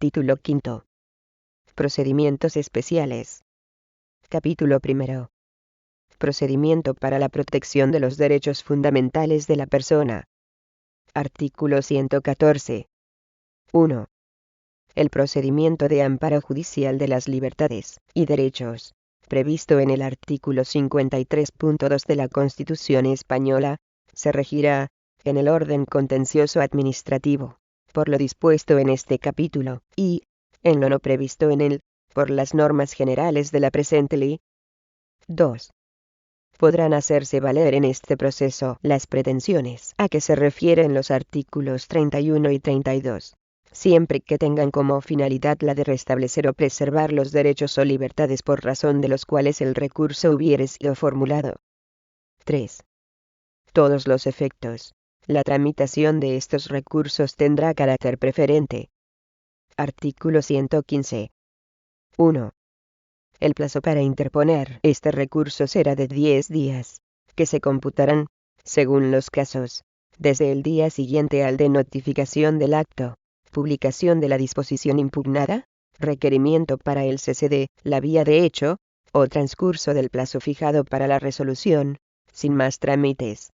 Título V. Procedimientos especiales. Capítulo I. Procedimiento para la protección de los derechos fundamentales de la persona. Artículo 114. 1. El procedimiento de amparo judicial de las libertades y derechos, previsto en el artículo 53.2 de la Constitución Española, se regirá, en el orden contencioso administrativo, por lo dispuesto en este capítulo, y, en lo no previsto en él, por las normas generales de la presente ley. 2. Podrán hacerse valer en este proceso las pretensiones a que se refieren los artículos 31 y 32, siempre que tengan como finalidad la de restablecer o preservar los derechos o libertades por razón de los cuales el recurso hubiere sido formulado. 3. Todos los efectos. La tramitación de estos recursos tendrá carácter preferente. Artículo 115. 1. El plazo para interponer este recurso será de 10 días, que se computarán, según los casos, desde el día siguiente al de notificación del acto, publicación de la disposición impugnada, requerimiento para el cese de la vía de hecho, o transcurso del plazo fijado para la resolución, sin más trámites.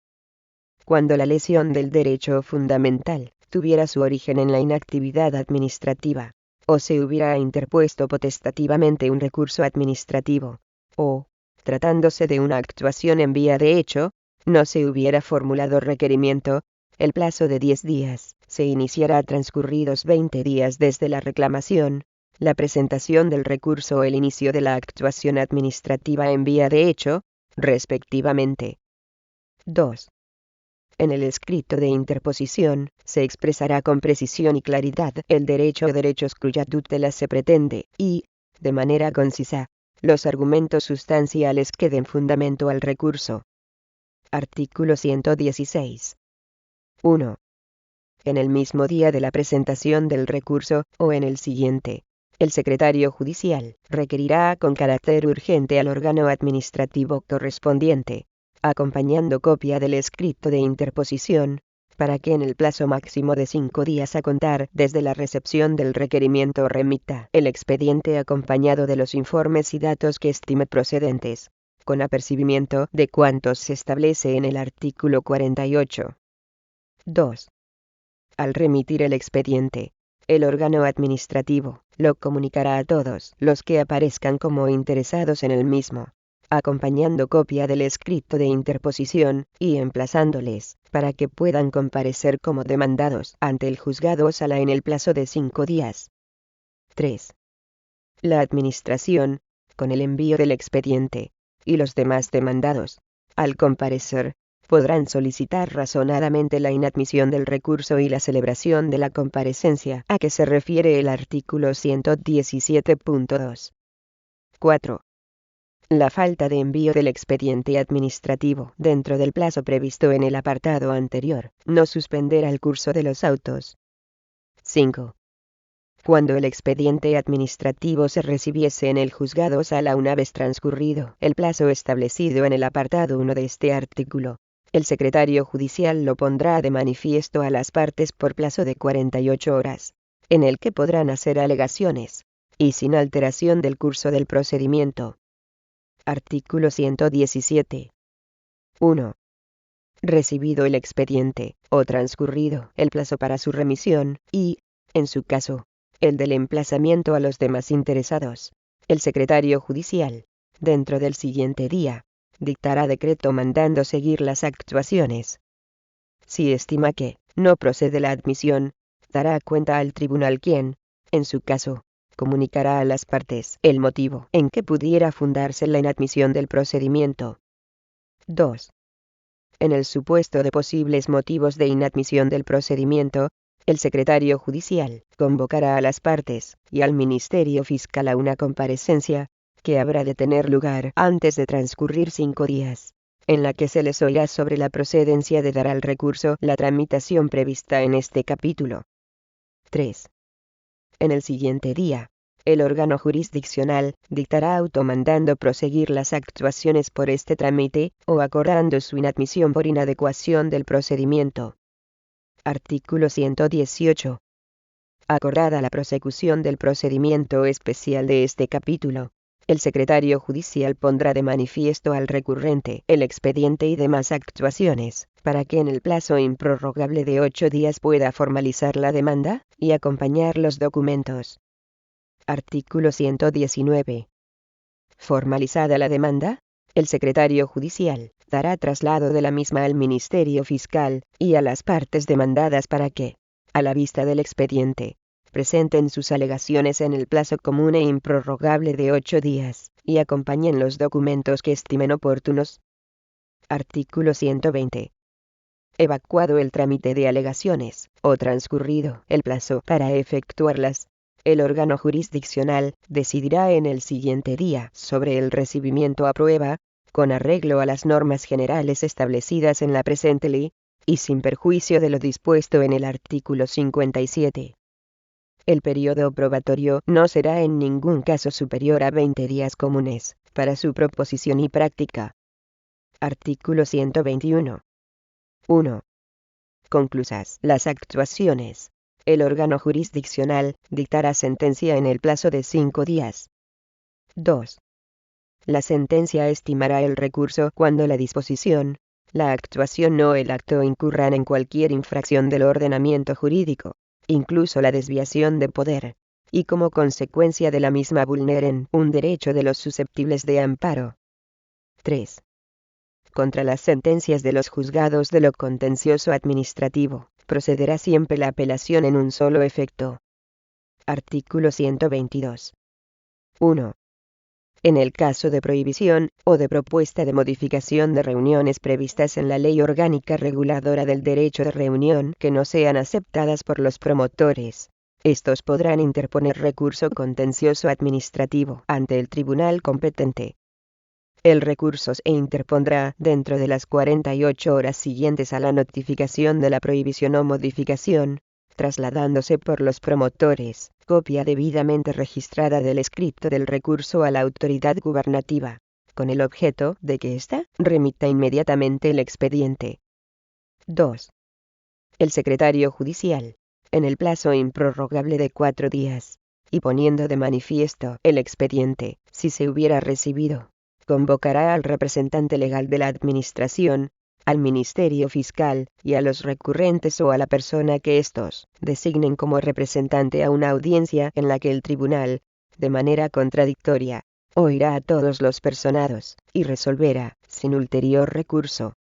Cuando la lesión del derecho fundamental tuviera su origen en la inactividad administrativa, o se hubiera interpuesto potestativamente un recurso administrativo, o, tratándose de una actuación en vía de hecho, no se hubiera formulado requerimiento, el plazo de 10 días se iniciará transcurridos 20 días desde la reclamación, la presentación del recurso o el inicio de la actuación administrativa en vía de hecho, respectivamente. 2. En el escrito de interposición, se expresará con precisión y claridad el derecho o derechos cuya tutela se pretende, y, de manera concisa, los argumentos sustanciales que den fundamento al recurso. Artículo 116. 1. En el mismo día de la presentación del recurso, o en el siguiente, el secretario judicial requerirá con carácter urgente al órgano administrativo correspondiente, acompañando copia del escrito de interposición, para que en el plazo máximo de 5 días a contar desde la recepción del requerimiento remita el expediente acompañado de los informes y datos que estime procedentes, con apercibimiento de cuantos se establece en el artículo 48. 2. Al remitir el expediente, el órgano administrativo lo comunicará a todos los que aparezcan como interesados en el mismo, acompañando copia del escrito de interposición, y emplazándoles, para que puedan comparecer como demandados ante el juzgado o sala en el plazo de 5 días. 3. La Administración, con el envío del expediente, y los demás demandados, al comparecer, podrán solicitar razonadamente la inadmisión del recurso y la celebración de la comparecencia a que se refiere el artículo 117.2. 4. La falta de envío del expediente administrativo dentro del plazo previsto en el apartado anterior no suspenderá el curso de los autos. 5. Cuando el expediente administrativo se recibiese en el juzgado o sala una vez transcurrido el plazo establecido en el apartado 1 de este artículo, el secretario judicial lo pondrá de manifiesto a las partes por plazo de 48 horas, en el que podrán hacer alegaciones, y sin alteración del curso del procedimiento. Artículo 117. 1. Recibido el expediente, o transcurrido el plazo para su remisión, y, en su caso, el del emplazamiento a los demás interesados, el secretario judicial, dentro del siguiente día, dictará decreto mandando seguir las actuaciones. Si estima que no procede la admisión, dará cuenta al tribunal quien, en su caso, comunicará a las partes el motivo en que pudiera fundarse la inadmisión del procedimiento. 2. En el supuesto de posibles motivos de inadmisión del procedimiento, el secretario judicial convocará a las partes y al Ministerio Fiscal a una comparecencia, que habrá de tener lugar antes de transcurrir 5 días, en la que se les oirá sobre la procedencia de dar al recurso la tramitación prevista en este capítulo. 3. En el siguiente día, el órgano jurisdiccional dictará auto mandando proseguir las actuaciones por este trámite, o acordando su inadmisión por inadecuación del procedimiento. Artículo 118. Acordada la prosecución del procedimiento especial de este capítulo, el secretario judicial pondrá de manifiesto al recurrente el expediente y demás actuaciones, para que en el plazo improrrogable de 8 días pueda formalizar la demanda y acompañar los documentos. Artículo 119. Formalizada la demanda, el secretario judicial dará traslado de la misma al Ministerio Fiscal y a las partes demandadas para que, a la vista del expediente, presenten sus alegaciones en el plazo común e improrrogable de 8 días, y acompañen los documentos que estimen oportunos. Artículo 120. Evacuado el trámite de alegaciones, o transcurrido el plazo para efectuarlas, el órgano jurisdiccional decidirá en el siguiente día sobre el recibimiento a prueba, con arreglo a las normas generales establecidas en la presente ley, y sin perjuicio de lo dispuesto en el artículo 57. El periodo probatorio no será en ningún caso superior a 20 días comunes, para su proposición y práctica. Artículo 121. 1. Conclusas las actuaciones, el órgano jurisdiccional dictará sentencia en el plazo de 5 días. 2. La sentencia estimará el recurso cuando la disposición, la actuación o el acto incurran en cualquier infracción del ordenamiento jurídico, incluso la desviación de poder, y como consecuencia de la misma vulneren un derecho de los susceptibles de amparo. 3. Contra las sentencias de los juzgados de lo contencioso administrativo, procederá siempre la apelación en un solo efecto. Artículo 122. 1. En el caso de prohibición, o de propuesta de modificación de reuniones previstas en la Ley Orgánica Reguladora del Derecho de Reunión que no sean aceptadas por los promotores, estos podrán interponer recurso contencioso administrativo ante el tribunal competente. El recurso se interpondrá dentro de las 48 horas siguientes a la notificación de la prohibición o modificación, trasladándose por los promotores copia debidamente registrada del escrito del recurso a la autoridad gubernativa, con el objeto de que ésta remita inmediatamente el expediente. 2. El secretario judicial, en el plazo improrrogable de 4 días, y poniendo de manifiesto el expediente, si se hubiera recibido, convocará al representante legal de la Administración, al Ministerio Fiscal, y a los recurrentes o a la persona que éstos designen como representante a una audiencia en la que el tribunal, de manera contradictoria, oirá a todos los personados, y resolverá, sin ulterior recurso.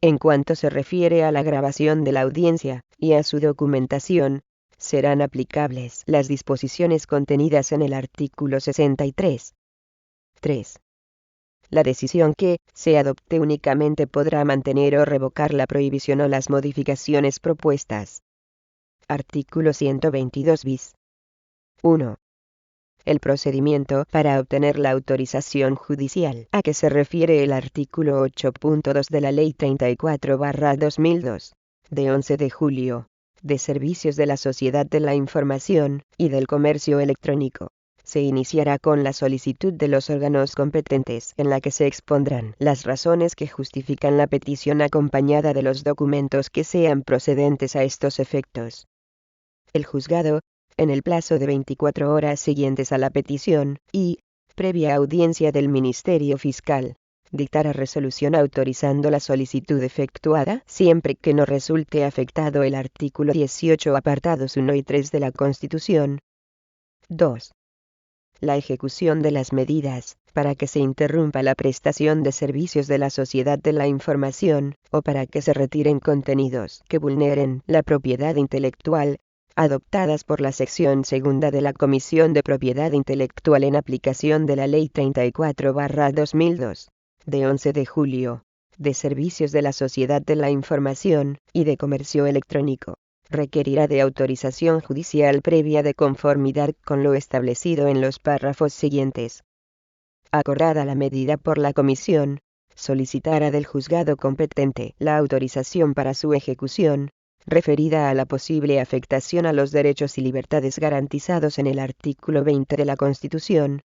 En cuanto se refiere a la grabación de la audiencia, y a su documentación, serán aplicables las disposiciones contenidas en el artículo 63. 3. La decisión que se adopte únicamente podrá mantener o revocar la prohibición o las modificaciones propuestas. Artículo 122 bis. 1. El procedimiento para obtener la autorización judicial a que se refiere el artículo 8.2 de la Ley 34/2002, de 11 de julio, de Servicios de la Sociedad de la Información y del Comercio Electrónico, se iniciará con la solicitud de los órganos competentes en la que se expondrán las razones que justifican la petición acompañada de los documentos que sean procedentes a estos efectos. El juzgado, en el plazo de 24 horas siguientes a la petición, y, previa audiencia del Ministerio Fiscal, dictará resolución autorizando la solicitud efectuada siempre que no resulte afectado el artículo 18 apartados 1 y 3 de la Constitución. 2. La ejecución de las medidas, para que se interrumpa la prestación de servicios de la sociedad de la información, o para que se retiren contenidos que vulneren la propiedad intelectual, adoptadas por la sección segunda de la Comisión de Propiedad Intelectual en aplicación de la Ley 34/2002, de 11 de julio, de Servicios de la Sociedad de la Información y de Comercio Electrónico, requerirá de autorización judicial previa de conformidad con lo establecido en los párrafos siguientes. Acordada la medida por la Comisión, solicitará del juzgado competente la autorización para su ejecución, referida a la posible afectación a los derechos y libertades garantizados en el artículo 20 de la Constitución.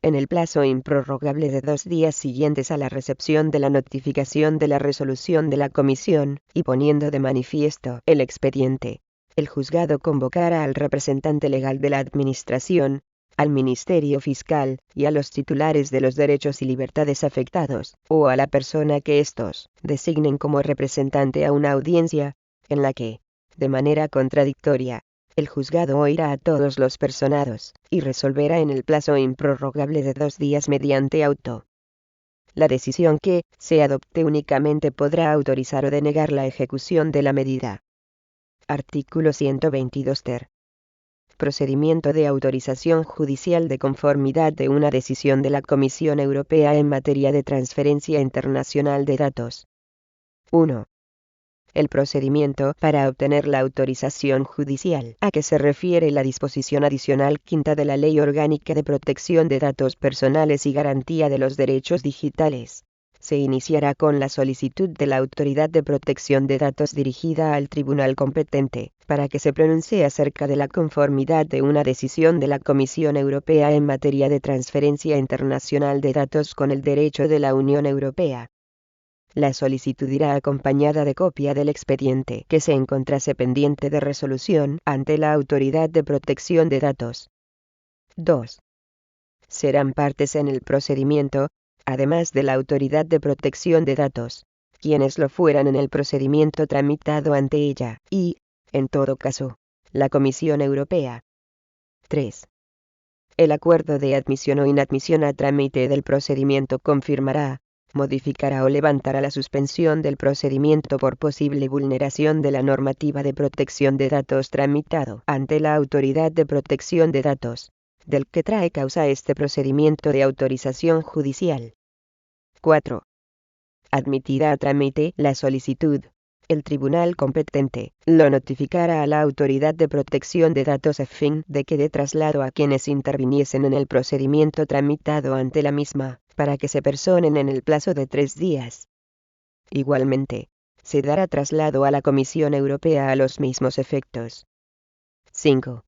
En el plazo improrrogable de 2 días siguientes a la recepción de la notificación de la resolución de la Comisión, y poniendo de manifiesto el expediente, El juzgado convocará al representante legal de la Administración, al Ministerio Fiscal, y a los titulares de los derechos y libertades afectados, o a la persona que estos designen como representante a una audiencia, en la que, de manera contradictoria, el juzgado oirá a todos los personados, y resolverá en el plazo improrrogable de 2 días mediante auto. La decisión que se adopte únicamente podrá autorizar o denegar la ejecución de la medida. Artículo 122 ter. Procedimiento de autorización judicial de conformidad de una decisión de la Comisión Europea en materia de transferencia internacional de datos. 1. El procedimiento para obtener la autorización judicial a que se refiere la disposición adicional quinta de la Ley Orgánica de Protección de Datos Personales y Garantía de los Derechos Digitales. Se iniciará con la solicitud de la Autoridad de Protección de Datos dirigida al tribunal competente, para que se pronuncie acerca de la conformidad de una decisión de la Comisión Europea en materia de transferencia internacional de datos con el derecho de la Unión Europea. La solicitud irá acompañada de copia del expediente que se encontrase pendiente de resolución ante la Autoridad de Protección de Datos. 2. Serán partes en el procedimiento, además de la Autoridad de Protección de Datos, quienes lo fueran en el procedimiento tramitado ante ella, y, en todo caso, la Comisión Europea. 3. El acuerdo de admisión o inadmisión a trámite del procedimiento confirmará, modificará o levantará la suspensión del procedimiento por posible vulneración de la normativa de protección de datos tramitado ante la Autoridad de Protección de Datos, del que trae causa este procedimiento de autorización judicial. 4. Admitida a trámite la solicitud, el tribunal competente lo notificará a la Autoridad de Protección de Datos a fin de que dé traslado a quienes interviniesen en el procedimiento tramitado ante la misma, para que se personen en el plazo de 3 días. Igualmente, se dará traslado a la Comisión Europea a los mismos efectos. 5.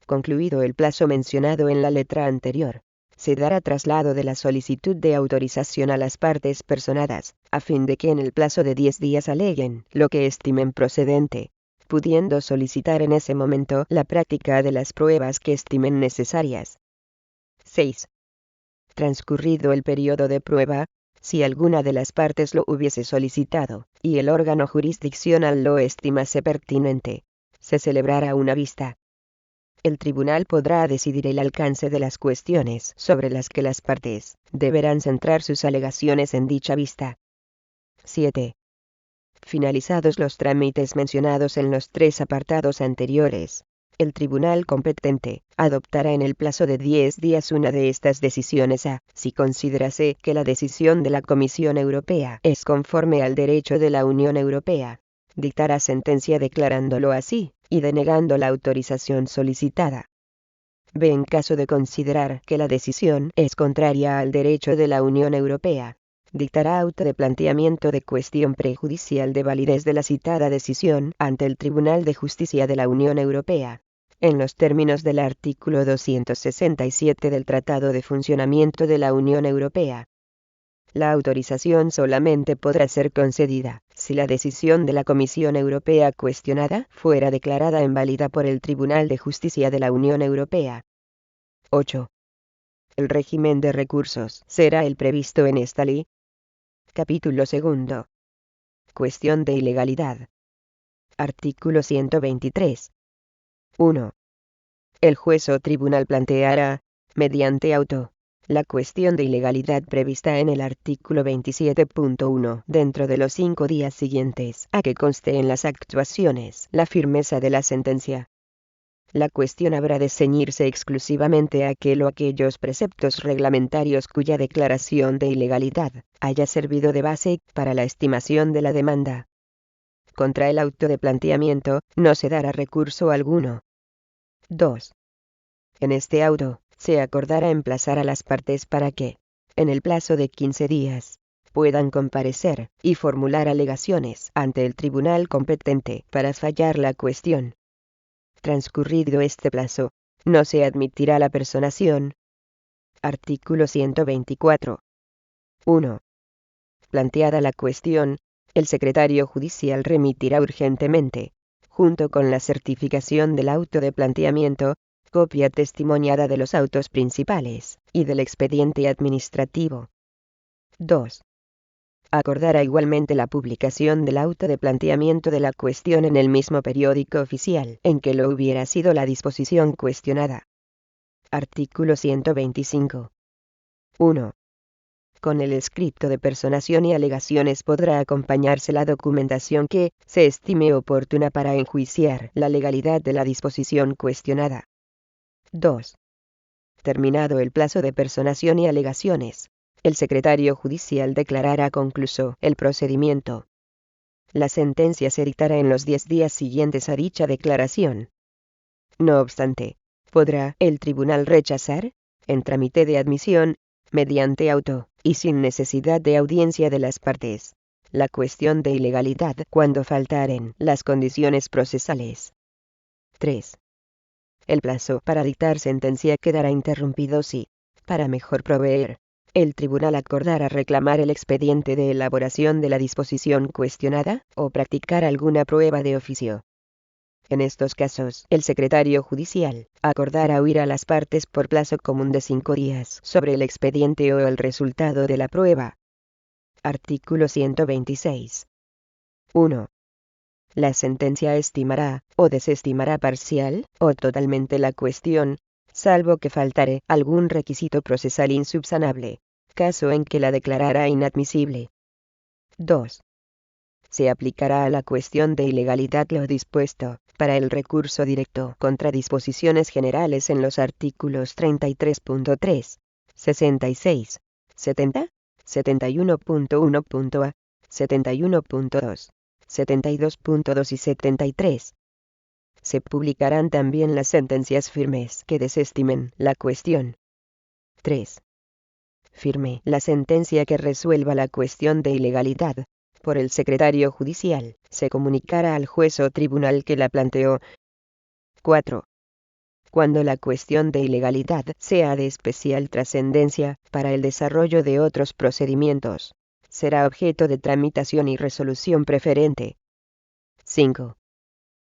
Concluido el plazo mencionado en la letra anterior, se dará traslado de la solicitud de autorización a las partes personadas, a fin de que en el plazo de 10 días aleguen lo que estimen procedente, pudiendo solicitar en ese momento la práctica de las pruebas que estimen necesarias. 6. Transcurrido el periodo de prueba, si alguna de las partes lo hubiese solicitado, y el órgano jurisdiccional lo estimase pertinente, se celebrará una vista. El tribunal podrá decidir el alcance de las cuestiones sobre las que las partes deberán centrar sus alegaciones en dicha vista. 7. Finalizados los trámites mencionados en los 3 apartados anteriores, el tribunal competente adoptará en el plazo de 10 días una de estas decisiones si considerase que la decisión de la Comisión Europea es conforme al derecho de la Unión Europea. Dictará sentencia declarándolo así, y denegando la autorización solicitada. B. En caso de considerar que la decisión es contraria al derecho de la Unión Europea, dictará auto de planteamiento de cuestión prejudicial de validez de la citada decisión ante el Tribunal de Justicia de la Unión Europea, en los términos del artículo 267 del Tratado de Funcionamiento de la Unión Europea. La autorización solamente podrá ser concedida si la decisión de la Comisión Europea cuestionada fuera declarada inválida por el Tribunal de Justicia de la Unión Europea. 8. El régimen de recursos será el previsto en esta ley. Capítulo 2. Cuestión de ilegalidad. Artículo 123. 1. El juez o tribunal planteará, mediante auto, la cuestión de ilegalidad prevista en el artículo 27.1 dentro de los 5 días siguientes a que conste en las actuaciones la firmeza de la sentencia. La cuestión habrá de ceñirse exclusivamente a aquel o aquellos preceptos reglamentarios cuya declaración de ilegalidad haya servido de base para la estimación de la demanda. Contra el auto de planteamiento no se dará recurso alguno. 2. En este auto, se acordará emplazar a las partes para que, en el plazo de 15 días, puedan comparecer y formular alegaciones ante el tribunal competente para fallar la cuestión. Transcurrido este plazo, no se admitirá la personación. Artículo 124. 1. Planteada la cuestión, el secretario judicial remitirá urgentemente, junto con la certificación del auto de planteamiento, copia testimoniada de los autos principales y del expediente administrativo. 2. Acordará igualmente la publicación del auto de planteamiento de la cuestión en el mismo periódico oficial en que lo hubiera sido la disposición cuestionada. Artículo 125. 1. Con el escrito de personación y alegaciones podrá acompañarse la documentación que se estime oportuna para enjuiciar la legalidad de la disposición cuestionada. 2. Terminado el plazo de personación y alegaciones, el secretario judicial declarará concluso el procedimiento. La sentencia se dictará en los 10 días siguientes a dicha declaración. No obstante, podrá el tribunal rechazar, en trámite de admisión, mediante auto, y sin necesidad de audiencia de las partes, la cuestión de ilegalidad cuando faltaren las condiciones procesales. 3. El plazo para dictar sentencia quedará interrumpido si, para mejor proveer, el tribunal acordara reclamar el expediente de elaboración de la disposición cuestionada, o practicar alguna prueba de oficio. En estos casos, el secretario judicial acordará oír a las partes por plazo común de 5 días sobre el expediente o el resultado de la prueba. Artículo 126. 1. La sentencia estimará, o desestimará parcial, o totalmente la cuestión, salvo que faltare algún requisito procesal insubsanable, caso en que la declarará inadmisible. 2. Se aplicará a la cuestión de ilegalidad lo dispuesto para el recurso directo contra disposiciones generales en los artículos 33.3, 66, 70, 71.1.a, 71.2, 72.2 y 73. Se publicarán también las sentencias firmes que desestimen la cuestión. 3. Firme la sentencia que resuelva la cuestión de ilegalidad, por el secretario judicial, se comunicará al juez o tribunal que la planteó. 4. Cuando la cuestión de ilegalidad sea de especial trascendencia para el desarrollo de otros procedimientos, será objeto de tramitación y resolución preferente. 5.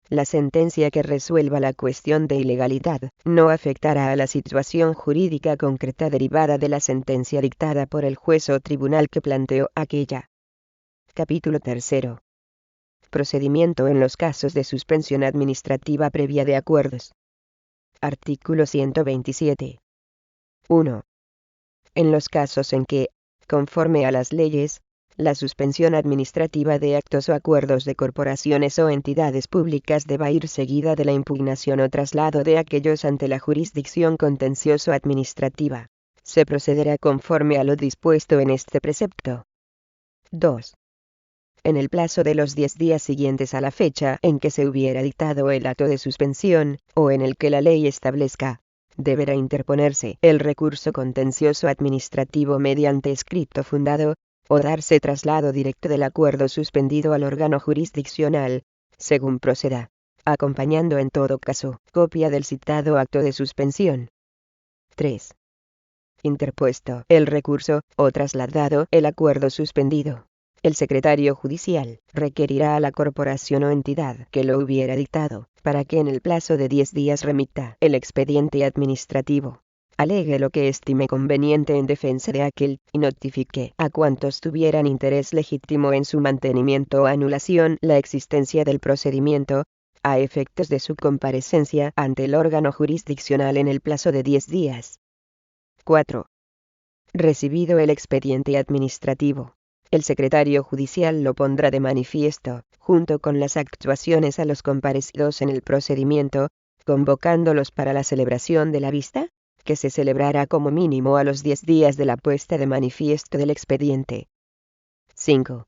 La sentencia que resuelva la cuestión de ilegalidad no afectará a la situación jurídica concreta derivada de la sentencia dictada por el juez o tribunal que planteó aquella. Capítulo 3. Procedimiento en los casos de suspensión administrativa previa de acuerdos. Artículo 127. 1. En los casos en que, conforme a las leyes, la suspensión administrativa de actos o acuerdos de corporaciones o entidades públicas deba ir seguida de la impugnación o traslado de aquellos ante la jurisdicción contencioso-administrativa, se procederá conforme a lo dispuesto en este precepto. 2. En el plazo de los 10 días siguientes a la fecha en que se hubiera dictado el acto de suspensión, o en el que la ley establezca, deberá interponerse el recurso contencioso administrativo mediante escrito fundado, o darse traslado directo del acuerdo suspendido al órgano jurisdiccional, según proceda, acompañando en todo caso copia del citado acto de suspensión. 3. Interpuesto el recurso, o trasladado el acuerdo suspendido, el secretario judicial requerirá a la corporación o entidad que lo hubiera dictado, para que en el plazo de 10 días remita el expediente administrativo, alegue lo que estime conveniente en defensa de aquel, y notifique a cuantos tuvieran interés legítimo en su mantenimiento o anulación la existencia del procedimiento, a efectos de su comparecencia ante el órgano jurisdiccional en el plazo de 10 días. 4. Recibido el expediente administrativo, el secretario judicial lo pondrá de manifiesto, junto con las actuaciones a los comparecidos en el procedimiento, convocándolos para la celebración de la vista, que se celebrará como mínimo a los 10 días de la puesta de manifiesto del expediente. 5.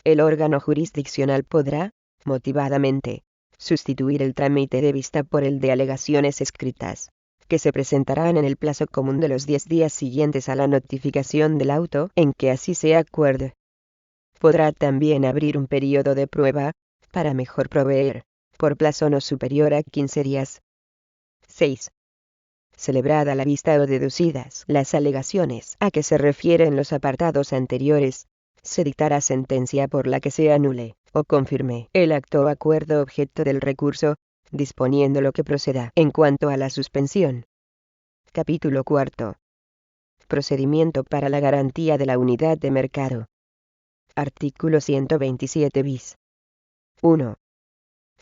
El órgano jurisdiccional podrá, motivadamente, sustituir el trámite de vista por el de alegaciones escritas, que se presentarán en el plazo común de los 10 días siguientes a la notificación del auto en que así se acuerde. Podrá también abrir un periodo de prueba, para mejor proveer, por plazo no superior a 15 días. 6. Celebrada la vista o deducidas las alegaciones a que se refieren los apartados anteriores, se dictará sentencia por la que se anule o confirme el acto o acuerdo objeto del recurso, disponiendo lo que proceda en cuanto a la suspensión. Capítulo 4. Procedimiento para la garantía de la unidad de mercado. Artículo 127 bis. 1.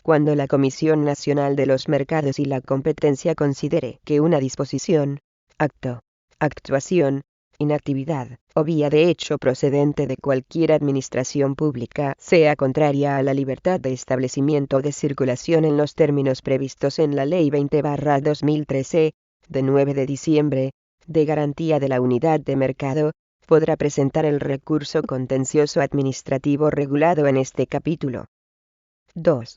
Cuando la Comisión Nacional de los Mercados y la Competencia considere que una disposición, acto, actuación, inactividad, o vía de hecho procedente de cualquier administración pública sea contraria a la libertad de establecimiento o de circulación en los términos previstos en la Ley 20/2013, de 9 de diciembre, de garantía de la unidad de mercado, podrá presentar el recurso contencioso administrativo regulado en este capítulo. 2.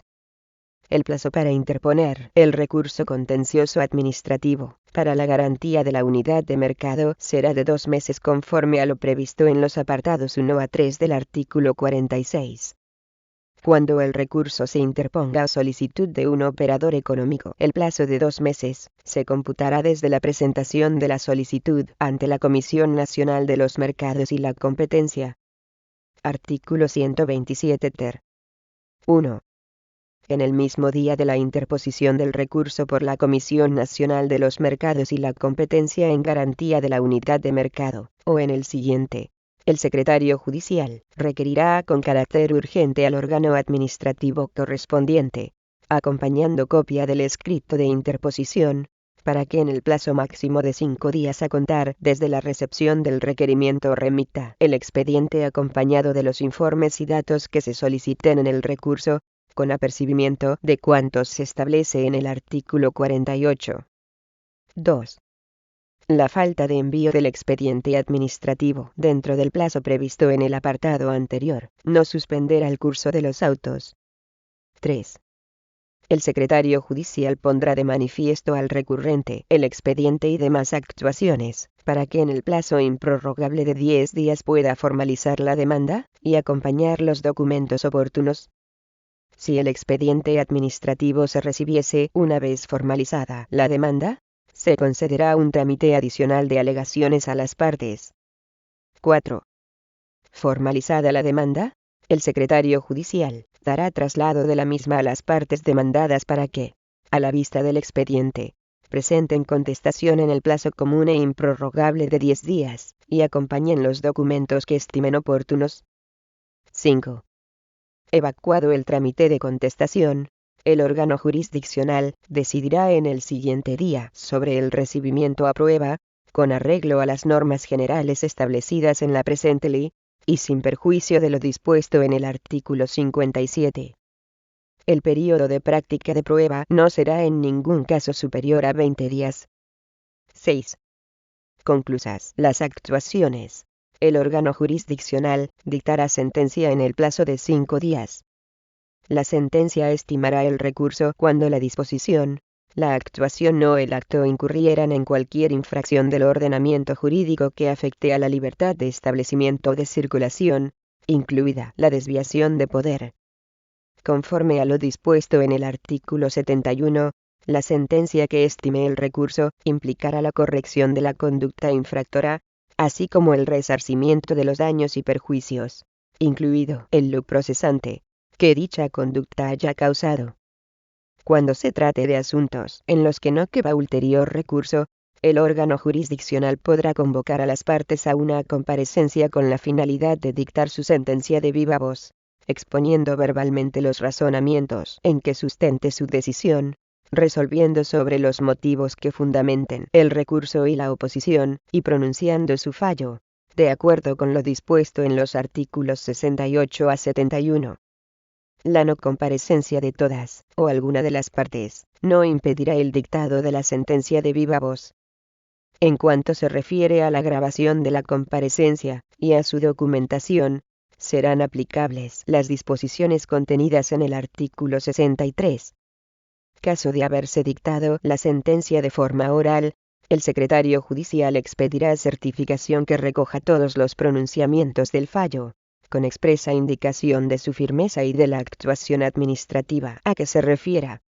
El plazo para interponer el recurso contencioso administrativo para la garantía de la unidad de mercado será de 2 meses conforme a lo previsto en los apartados 1 a 3 del artículo 46. Cuando el recurso se interponga a solicitud de un operador económico, el plazo de 2 meses se computará desde la presentación de la solicitud ante la Comisión Nacional de los Mercados y la Competencia. Artículo 127 ter. 1. En el mismo día de la interposición del recurso por la Comisión Nacional de los Mercados y la Competencia en garantía de la unidad de mercado, o en el siguiente, el secretario judicial requerirá con carácter urgente al órgano administrativo correspondiente, acompañando copia del escrito de interposición, para que en el plazo máximo de 5 días a contar desde la recepción del requerimiento remita el expediente acompañado de los informes y datos que se soliciten en el recurso, con apercibimiento de cuantos se establece en el artículo 48. 2. La falta de envío del expediente administrativo dentro del plazo previsto en el apartado anterior no suspenderá el curso de los autos. 3. El secretario judicial pondrá de manifiesto al recurrente el expediente y demás actuaciones, para que en el plazo improrrogable de 10 días pueda formalizar la demanda y acompañar los documentos oportunos. Si el expediente administrativo se recibiese una vez formalizada la demanda, se concederá un trámite adicional de alegaciones a las partes. 4. Formalizada la demanda, el secretario judicial dará traslado de la misma a las partes demandadas para que, a la vista del expediente, presenten contestación en el plazo común e improrrogable de 10 días, y acompañen los documentos que estimen oportunos. 5. Evacuado el trámite de contestación, el órgano jurisdiccional decidirá en el siguiente día sobre el recibimiento a prueba, con arreglo a las normas generales establecidas en la presente ley, y sin perjuicio de lo dispuesto en el artículo 57. El período de práctica de prueba no será en ningún caso superior a 20 días. 6. Conclusas las actuaciones, el órgano jurisdiccional dictará sentencia en el plazo de 5 días. La sentencia estimará el recurso cuando la disposición, la actuación o el acto incurrieran en cualquier infracción del ordenamiento jurídico que afecte a la libertad de establecimiento o de circulación, incluida la desviación de poder. Conforme a lo dispuesto en el artículo 71, la sentencia que estime el recurso implicará la corrección de la conducta infractora, así como el resarcimiento de los daños y perjuicios, incluido el lucro cesante, que dicha conducta haya causado. Cuando se trate de asuntos en los que no quepa ulterior recurso, el órgano jurisdiccional podrá convocar a las partes a una comparecencia con la finalidad de dictar su sentencia de viva voz, exponiendo verbalmente los razonamientos en que sustente su decisión, resolviendo sobre los motivos que fundamenten el recurso y la oposición, y pronunciando su fallo, de acuerdo con lo dispuesto en los artículos 68 a 71. La no comparecencia de todas, o alguna de las partes, no impedirá el dictado de la sentencia de viva voz. En cuanto se refiere a la grabación de la comparecencia, y a su documentación, serán aplicables las disposiciones contenidas en el artículo 63. Caso de haberse dictado la sentencia de forma oral, el secretario judicial expedirá certificación que recoja todos los pronunciamientos del fallo, con expresa indicación de su firmeza y de la actuación administrativa a que se refiera.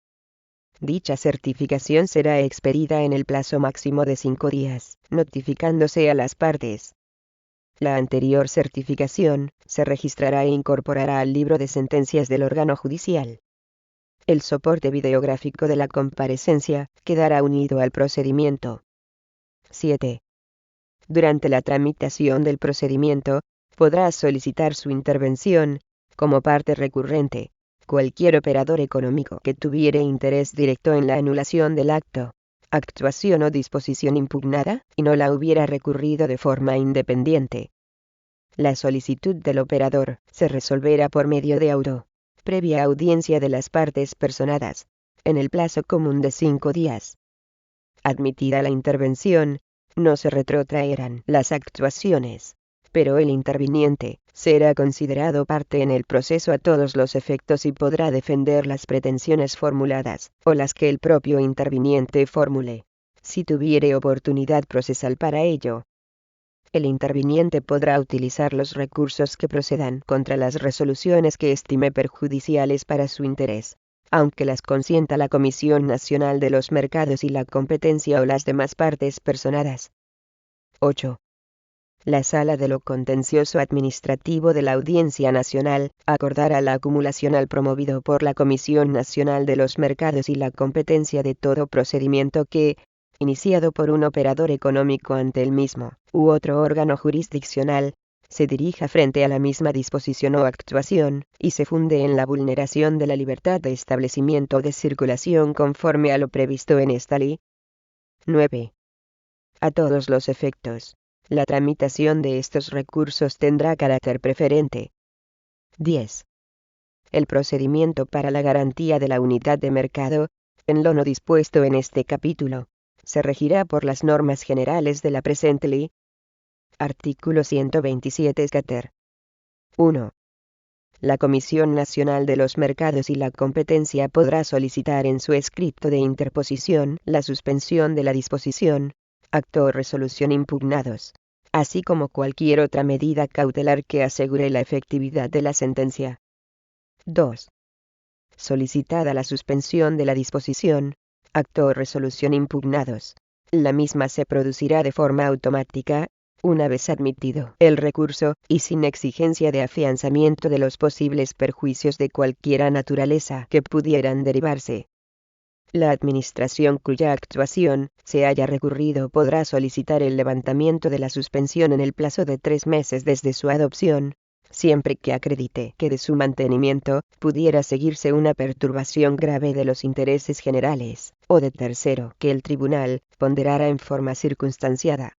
Dicha certificación será expedida en el plazo máximo de 5 días, notificándose a las partes. La anterior certificación se registrará e incorporará al libro de sentencias del órgano judicial. El soporte videográfico de la comparecencia quedará unido al procedimiento. 7. Durante la tramitación del procedimiento, podrá solicitar su intervención, como parte recurrente, cualquier operador económico que tuviere interés directo en la anulación del acto, actuación o disposición impugnada, y no la hubiera recurrido de forma independiente. La solicitud del operador se resolverá por medio de auto, previa audiencia de las partes personadas, en el plazo común de 5 días. Admitida la intervención, no se retrotraerán las actuaciones, pero el interviniente será considerado parte en el proceso a todos los efectos y podrá defender las pretensiones formuladas, o las que el propio interviniente formule, si tuviere oportunidad procesal para ello. El interviniente podrá utilizar los recursos que procedan contra las resoluciones que estime perjudiciales para su interés, aunque las consienta la Comisión Nacional de los Mercados y la competencia o las demás partes personadas. 8. La Sala de lo Contencioso Administrativo de la Audiencia Nacional acordará la acumulación al promovido por la Comisión Nacional de los Mercados y la competencia de todo procedimiento que, iniciado por un operador económico ante el mismo, u otro órgano jurisdiccional, se dirija frente a la misma disposición o actuación, y se funde en la vulneración de la libertad de establecimiento o de circulación conforme a lo previsto en esta ley. 9. A todos los efectos, la tramitación de estos recursos tendrá carácter preferente. 10. El procedimiento para la garantía de la unidad de mercado, en lo no dispuesto en este capítulo, se regirá por las normas generales de la presente ley. Artículo 127 Scater. 1. La Comisión Nacional de los Mercados y la Competencia podrá solicitar en su escrito de interposición la suspensión de la disposición, acto o resolución impugnados, así como cualquier otra medida cautelar que asegure la efectividad de la sentencia. 2. Solicitada la suspensión de la disposición, acto o resolución impugnados, la misma se producirá de forma automática, una vez admitido el recurso, y sin exigencia de afianzamiento de los posibles perjuicios de cualquiera naturaleza que pudieran derivarse. La administración cuya actuación se haya recurrido podrá solicitar el levantamiento de la suspensión en el plazo de 3 meses desde su adopción, siempre que acredite que de su mantenimiento pudiera seguirse una perturbación grave de los intereses generales, o de tercero que el tribunal ponderara en forma circunstanciada.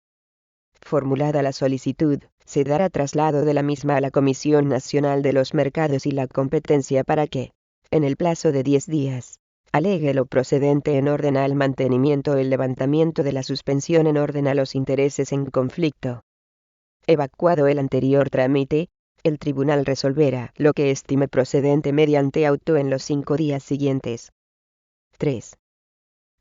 Formulada la solicitud, se dará traslado de la misma a la Comisión Nacional de los Mercados y la Competencia para que, en el plazo de 10 días, alegue lo procedente en orden al mantenimiento o el levantamiento de la suspensión en orden a los intereses en conflicto. Evacuado el anterior trámite, el tribunal resolverá lo que estime procedente mediante auto en los 5 días siguientes. 3.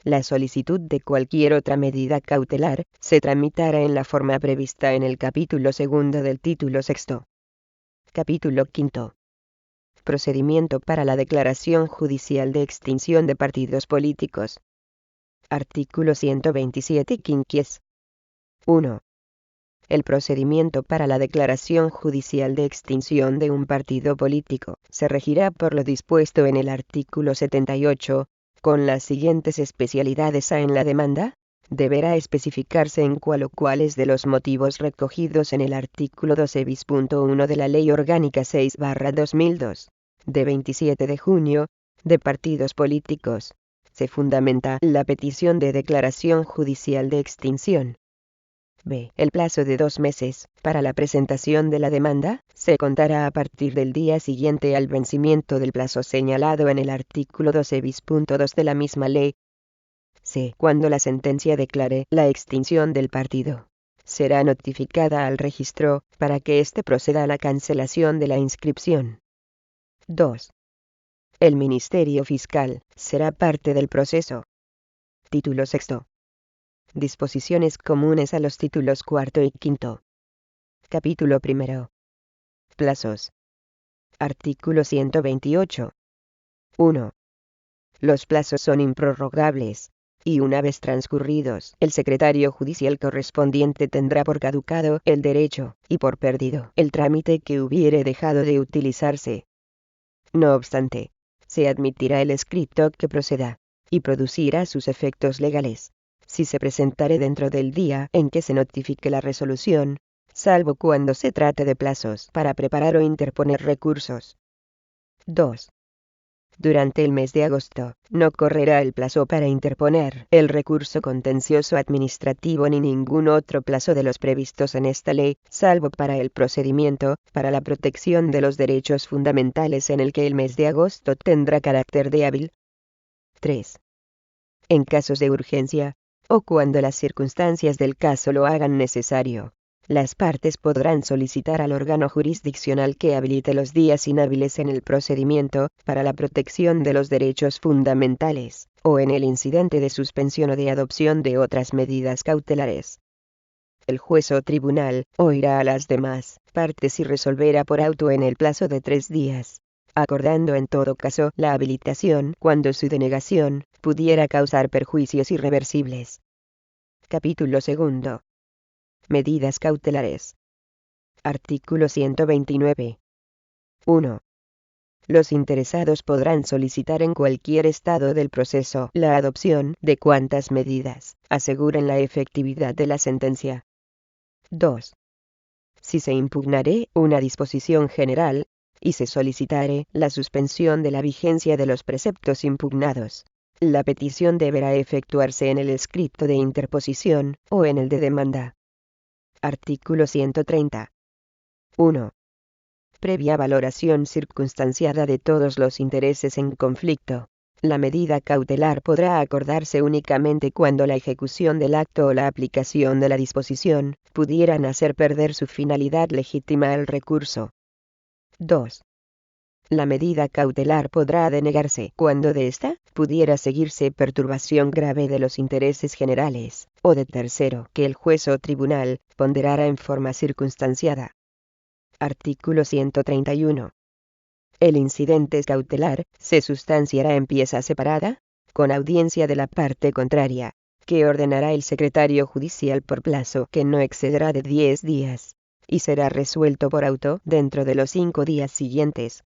La solicitud de cualquier otra medida cautelar se tramitará en la forma prevista en el capítulo 2 del título 6. Capítulo 5. Procedimiento para la declaración judicial de extinción de partidos políticos. Artículo 127 quinquies. 1. El procedimiento para la declaración judicial de extinción de un partido político se regirá por lo dispuesto en el artículo 78, con las siguientes especialidades: A. En la demanda, deberá especificarse en cuál o cuáles de los motivos recogidos en el artículo 12 bis. 1 de la Ley Orgánica 6/2002, de 27 de junio, de partidos políticos, se fundamenta la petición de declaración judicial de extinción. B. El plazo de 2 meses para la presentación de la demanda se contará a partir del día siguiente al vencimiento del plazo señalado en el artículo 12 bis. 2 de la misma ley. C. Cuando la sentencia declare la extinción del partido, será notificada al registro para que éste proceda a la cancelación de la inscripción. 2. El Ministerio Fiscal será parte del proceso. Título 6. Disposiciones comunes a los títulos 4 y 5. Capítulo 1. Plazos. Artículo 128. 1. Los plazos son improrrogables, y una vez transcurridos, el secretario judicial correspondiente tendrá por caducado el derecho, y por perdido el trámite que hubiere dejado de utilizarse. No obstante, se admitirá el escrito que proceda, y producirá sus efectos legales, si se presentare dentro del día en que se notifique la resolución, salvo cuando se trate de plazos para preparar o interponer recursos. 2. Durante el mes de agosto, no correrá el plazo para interponer el recurso contencioso administrativo ni ningún otro plazo de los previstos en esta ley, salvo para el procedimiento para la protección de los derechos fundamentales en el que el mes de agosto tendrá carácter de hábil. 3. En casos de urgencia, o cuando las circunstancias del caso lo hagan necesario, las partes podrán solicitar al órgano jurisdiccional que habilite los días inhábiles en el procedimiento para la protección de los derechos fundamentales, o en el incidente de suspensión o de adopción de otras medidas cautelares. El juez o tribunal oirá a las demás partes y resolverá por auto en el plazo de 3 días, acordando en todo caso la habilitación cuando su denegación pudiera causar perjuicios irreversibles. Capítulo 2. Medidas cautelares. Artículo 129. 1. Los interesados podrán solicitar en cualquier estado del proceso la adopción de cuantas medidas aseguren la efectividad de la sentencia. 2. Si se impugnare una disposición general, y se solicitare la suspensión de la vigencia de los preceptos impugnados, la petición deberá efectuarse en el escrito de interposición o en el de demanda. Artículo 130. 1. Previa valoración circunstanciada de todos los intereses en conflicto, la medida cautelar podrá acordarse únicamente cuando la ejecución del acto o la aplicación de la disposición pudieran hacer perder su finalidad legítima al recurso. 2. La medida cautelar podrá denegarse cuando de ésta pudiera seguirse perturbación grave de los intereses generales, o de tercero que el juez o tribunal ponderara en forma circunstanciada. Artículo 131. El incidente cautelar se sustanciará en pieza separada, con audiencia de la parte contraria, que ordenará el secretario judicial por plazo que no excederá de 10 días, y será resuelto por auto dentro de los 5 días siguientes.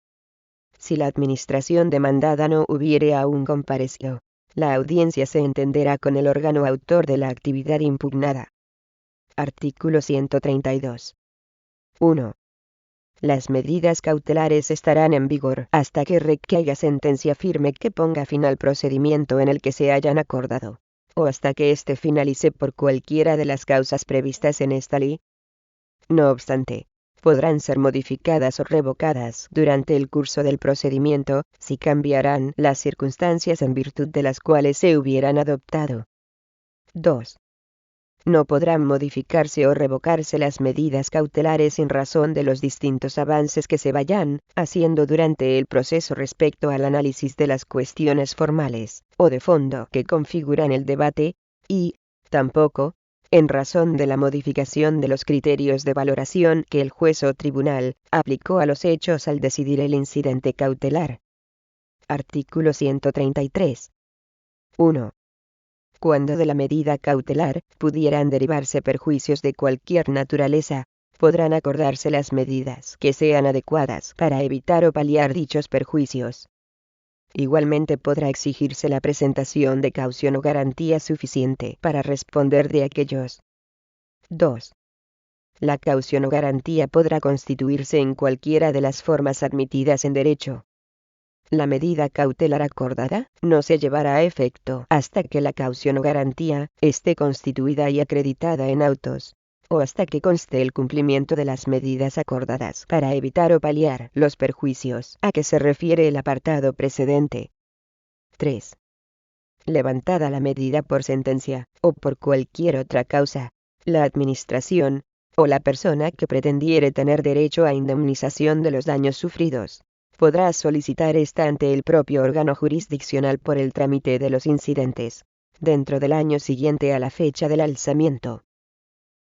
Si la administración demandada no hubiere aún comparecido, la audiencia se entenderá con el órgano autor de la actividad impugnada. Artículo 132. 1. Las medidas cautelares estarán en vigor hasta que recaiga sentencia firme que ponga fin al procedimiento en el que se hayan acordado, o hasta que éste finalice por cualquiera de las causas previstas en esta ley. No obstante, podrán ser modificadas o revocadas durante el curso del procedimiento, si cambiarán las circunstancias en virtud de las cuales se hubieran adoptado. 2. No podrán modificarse o revocarse las medidas cautelares en razón de los distintos avances que se vayan haciendo durante el proceso respecto al análisis de las cuestiones formales o de fondo que configuran el debate, y, tampoco, en razón de la modificación de los criterios de valoración que el juez o tribunal aplicó a los hechos al decidir el incidente cautelar. Artículo 133. 1. Cuando de la medida cautelar pudieran derivarse perjuicios de cualquier naturaleza, podrán acordarse las medidas que sean adecuadas para evitar o paliar dichos perjuicios. Igualmente podrá exigirse la presentación de caución o garantía suficiente para responder de aquellos. 2. La caución o garantía podrá constituirse en cualquiera de las formas admitidas en derecho. La medida cautelar acordada no se llevará a efecto hasta que la caución o garantía esté constituida y acreditada en autos, o hasta que conste el cumplimiento de las medidas acordadas para evitar o paliar los perjuicios a que se refiere el apartado precedente. 3. Levantada la medida por sentencia, o por cualquier otra causa, la administración, o la persona que pretendiere tener derecho a indemnización de los daños sufridos, podrá solicitar esta ante el propio órgano jurisdiccional por el trámite de los incidentes, dentro del año siguiente a la fecha del alzamiento.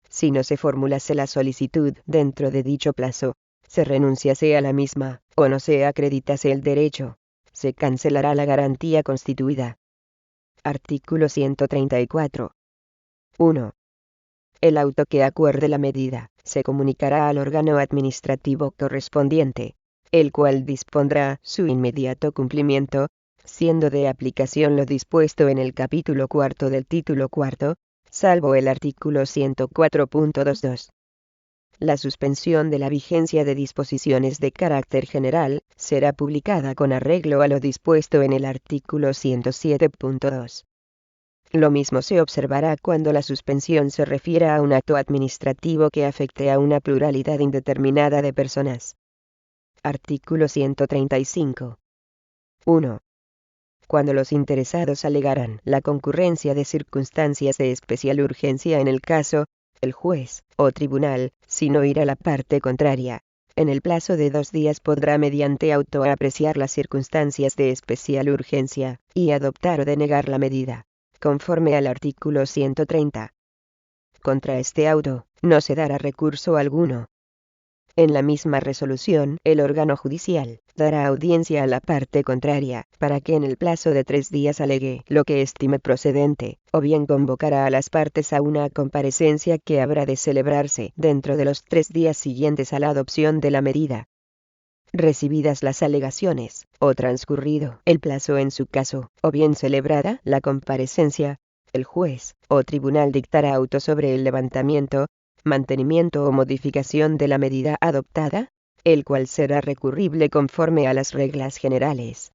Si no se formulase la solicitud dentro de dicho plazo, se renunciase a la misma, o no se acreditase el derecho, se cancelará la garantía constituida. Artículo 134. 1. El auto que acuerde la medida se comunicará al órgano administrativo correspondiente, el cual dispondrá su inmediato cumplimiento, siendo de aplicación lo dispuesto en el capítulo cuarto del título cuarto, salvo el artículo 104.22. La suspensión de la vigencia de disposiciones de carácter general será publicada con arreglo a lo dispuesto en el artículo 107.2. Lo mismo se observará cuando la suspensión se refiera a un acto administrativo que afecte a una pluralidad indeterminada de personas. Artículo 135. 1. Cuando los interesados alegaran la concurrencia de circunstancias de especial urgencia en el caso, el juez o tribunal, sin oír a la parte contraria, en el plazo de 2 días podrá mediante auto apreciar las circunstancias de especial urgencia y adoptar o denegar la medida, conforme al artículo 130. Contra este auto, no se dará recurso alguno. En la misma resolución, el órgano judicial dará audiencia a la parte contraria, para que en el plazo de 3 días alegue lo que estime procedente, o bien convocará a las partes a una comparecencia que habrá de celebrarse dentro de los 3 días siguientes a la adopción de la medida. Recibidas las alegaciones, o transcurrido el plazo en su caso, o bien celebrada la comparecencia, el juez o tribunal dictará auto sobre el levantamiento, mantenimiento o modificación de la medida adoptada, el cual será recurrible conforme a las reglas generales.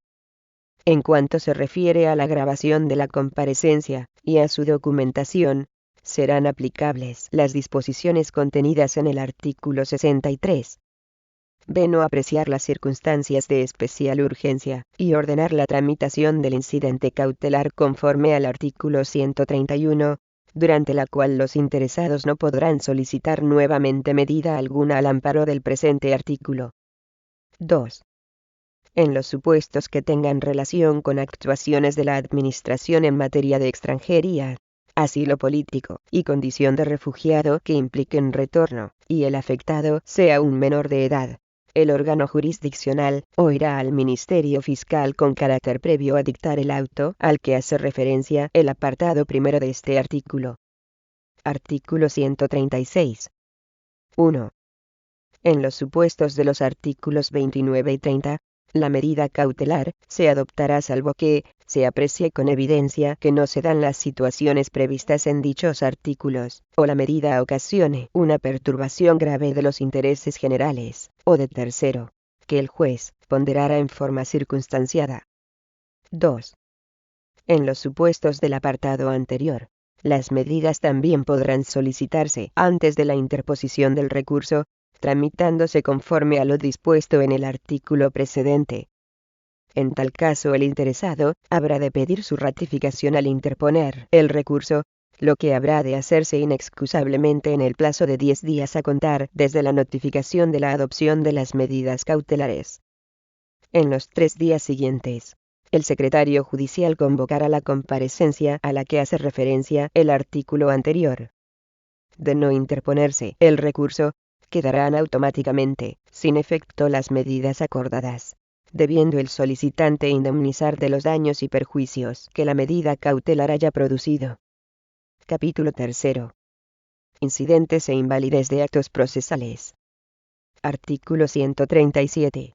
En cuanto se refiere a la grabación de la comparecencia y a su documentación, serán aplicables las disposiciones contenidas en el artículo 63. B. No apreciar las circunstancias de especial urgencia y ordenar la tramitación del incidente cautelar conforme al artículo 131, durante la cual los interesados no podrán solicitar nuevamente medida alguna al amparo del presente artículo. 2. En los supuestos que tengan relación con actuaciones de la Administración en materia de extranjería, asilo político y condición de refugiado que impliquen retorno, y el afectado sea un menor de edad, el órgano jurisdiccional oirá al Ministerio Fiscal con carácter previo a dictar el auto al que hace referencia el apartado primero de este artículo. Artículo 136. 1. En los supuestos de los artículos 29 y 30, la medida cautelar se adoptará salvo que se aprecie con evidencia que no se dan las situaciones previstas en dichos artículos, o la medida ocasione una perturbación grave de los intereses generales, o de tercero, que el juez ponderará en forma circunstanciada. 2. En los supuestos del apartado anterior, las medidas también podrán solicitarse antes de la interposición del recurso, tramitándose conforme a lo dispuesto en el artículo precedente. En tal caso, el interesado habrá de pedir su ratificación al interponer el recurso, lo que habrá de hacerse inexcusablemente en el plazo de 10 días a contar desde la notificación de la adopción de las medidas cautelares. En los 3 días siguientes, el secretario judicial convocará la comparecencia a la que hace referencia el artículo anterior. De no interponerse el recurso, quedarán automáticamente sin efecto las medidas acordadas, debiendo el solicitante indemnizar de los daños y perjuicios que la medida cautelar haya producido. Capítulo 3. Incidentes e invalidez de actos procesales. Artículo 137.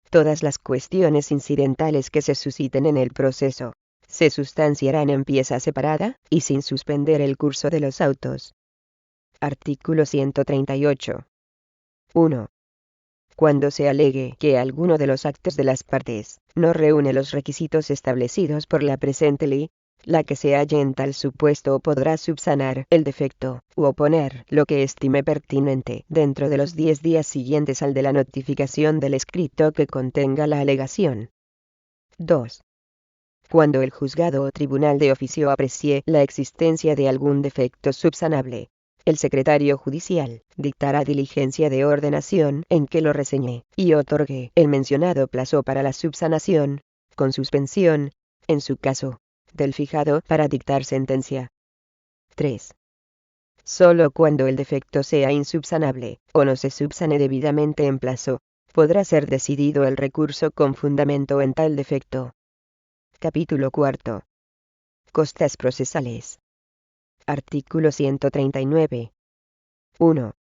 Todas las cuestiones incidentales que se susciten en el proceso se sustanciarán en pieza separada y sin suspender el curso de los autos. Artículo 138. 1. Cuando se alegue que alguno de los actos de las partes no reúne los requisitos establecidos por la presente ley, la que se halle en tal supuesto podrá subsanar el defecto u oponer lo que estime pertinente dentro de los 10 días siguientes al de la notificación del escrito que contenga la alegación. 2. Cuando el juzgado o tribunal de oficio aprecie la existencia de algún defecto subsanable, el secretario judicial dictará diligencia de ordenación en que lo reseñe y otorgue el mencionado plazo para la subsanación, con suspensión, en su caso, del fijado para dictar sentencia. 3. Solo cuando el defecto sea insubsanable, o no se subsane debidamente en plazo, podrá ser decidido el recurso con fundamento en tal defecto. Capítulo 4. Costas procesales. Artículo 139. 1.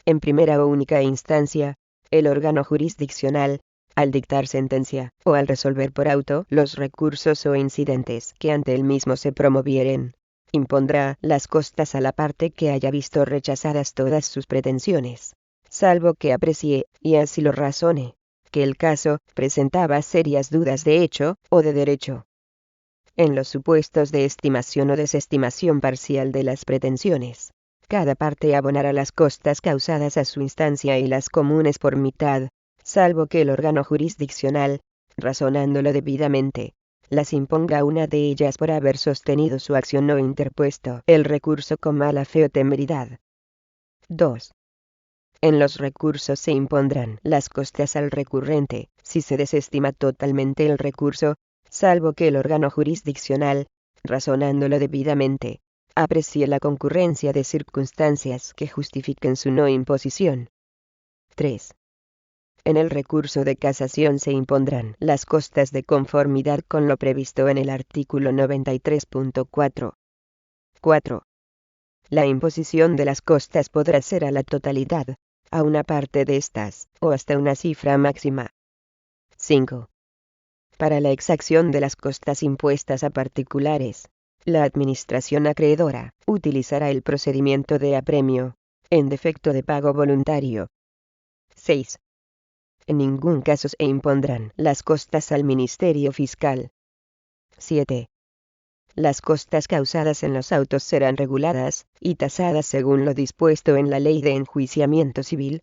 En primera o única instancia, el órgano jurisdiccional, al dictar sentencia, o al resolver por auto los recursos o incidentes que ante el mismo se promovieren, impondrá las costas a la parte que haya visto rechazadas todas sus pretensiones, salvo que aprecie, y así lo razone, que el caso presentaba serias dudas de hecho o de derecho. En los supuestos de estimación o desestimación parcial de las pretensiones, cada parte abonará las costas causadas a su instancia y las comunes por mitad, salvo que el órgano jurisdiccional, razonándolo debidamente, las imponga una de ellas por haber sostenido su acción o interpuesto el recurso con mala fe o temeridad. 2. En los recursos se impondrán las costas al recurrente, si se desestima totalmente el recurso, salvo que el órgano jurisdiccional, razonándolo debidamente, aprecie la concurrencia de circunstancias que justifiquen su no imposición. 3. En el recurso de casación se impondrán las costas de conformidad con lo previsto en el artículo 93.4. 4. La imposición de las costas podrá ser a la totalidad, a una parte de estas, o hasta una cifra máxima. 5. Para la exacción de las costas impuestas a particulares, la administración acreedora utilizará el procedimiento de apremio, en defecto de pago voluntario. 6. En ningún caso se impondrán las costas al Ministerio Fiscal. 7. Las costas causadas en los autos serán reguladas y tasadas según lo dispuesto en la Ley de Enjuiciamiento Civil,